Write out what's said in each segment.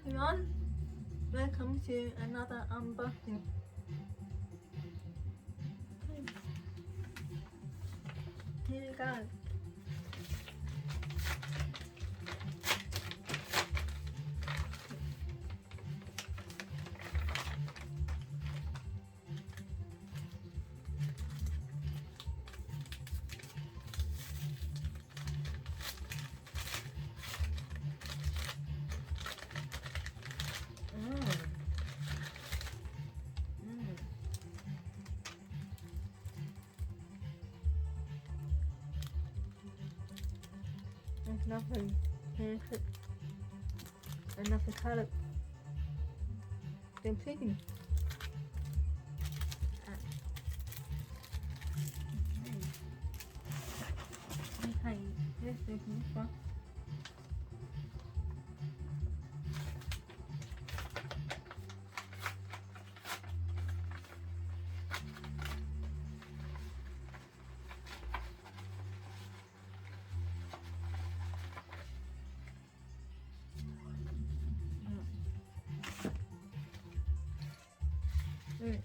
everyone, welcome to another unboxing. Here we go. It's lovely. Here's it. Another colour. Then chicken. Okay, let's do this one.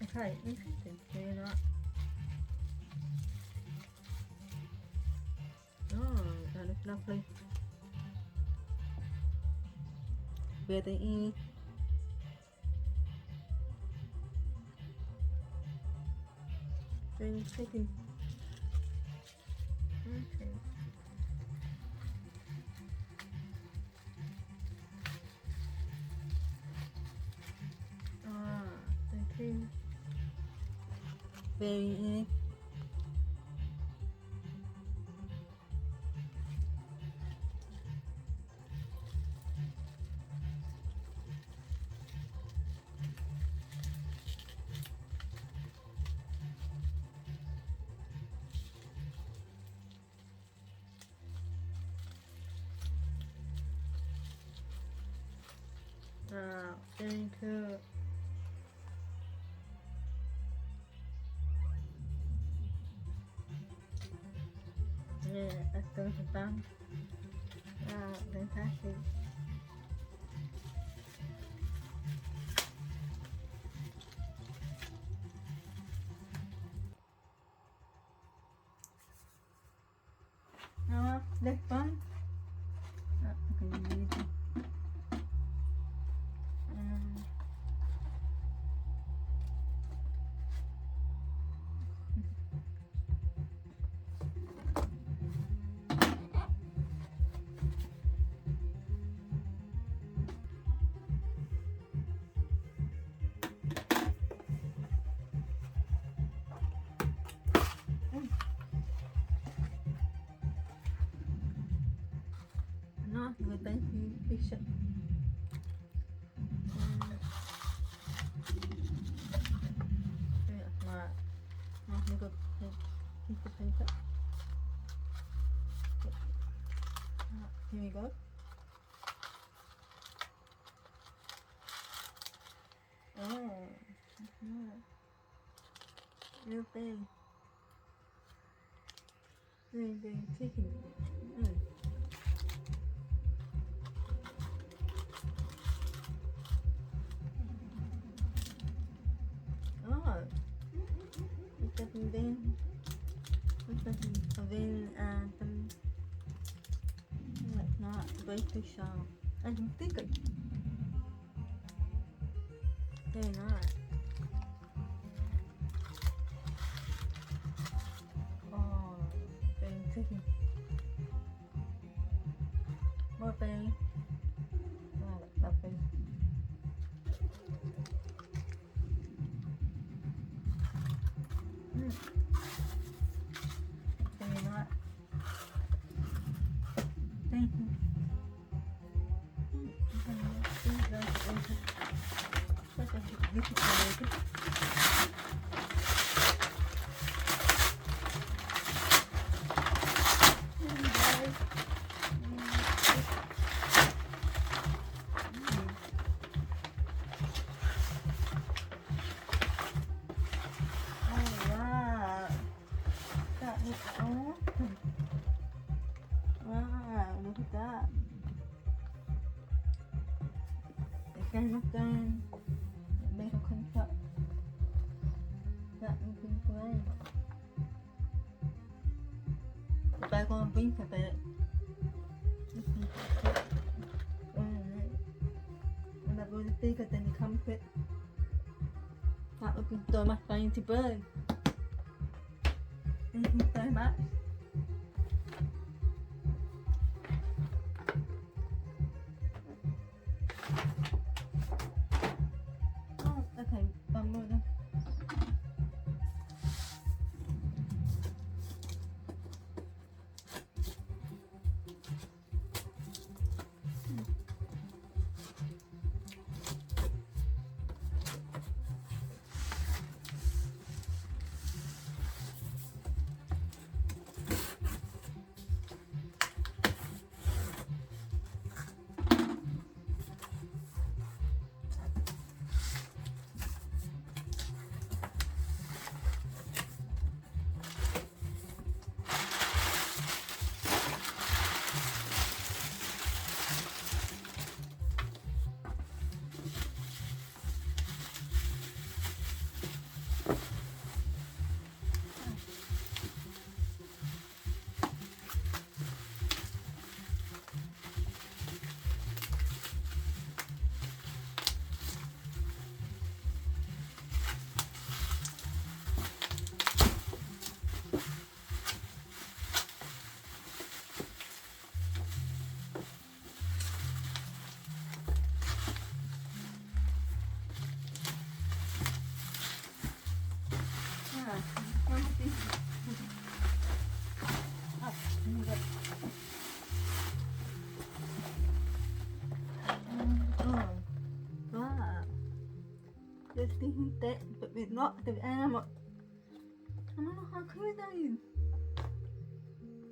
Okay, interesting. Do you not? Oh, that looks lovely. Very chicken. Okay. Thank you. Very very cool. Yeah, that's going to fun. Fantastic. Now, next one. Okay, nó người ta fiction. Mà nó được paper. Here we go. Oh, real big. Very big chicken. Then not British I don't think they're not. Oh, very chicken. More berry. Lovely. They're not. Thank you. Wow, look at that. Game of Thrones. Make a contract. That would be great. If I go and think of it, and that was bigger than the comfort. That would be so much fun to burn. Thank you so much. Oh, okay, one more then. Just thinking that, but we're not the animal. I don't know how cool that is.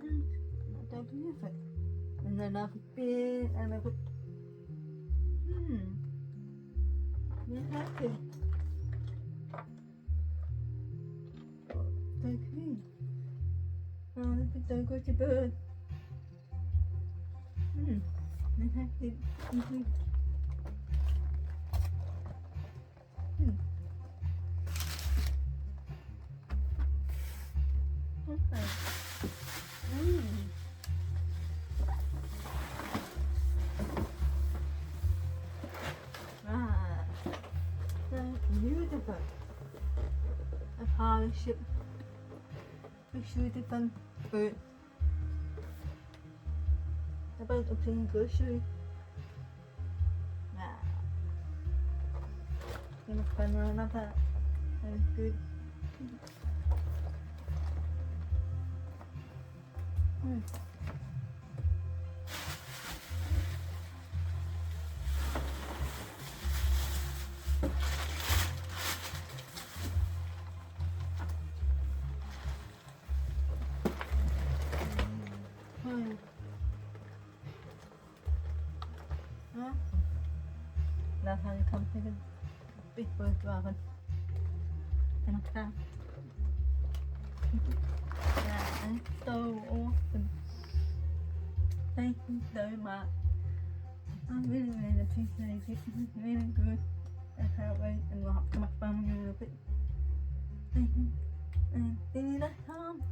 I don't believe it. And then I've been and I've we're happy. So cool. Oh, this is so good to bird. We're happy. Okay. So beautiful. A partnership. A beautiful bird. The bird obtained grocery. Gonna find another. That is good. Là thằng không thấy cái bít bơi vào con cái nó cao là so awesome. Thank you so much. I really appreciate it. It's really good. I can't wait and we'll have to come back from you a little bit. Thank you. And see you next time.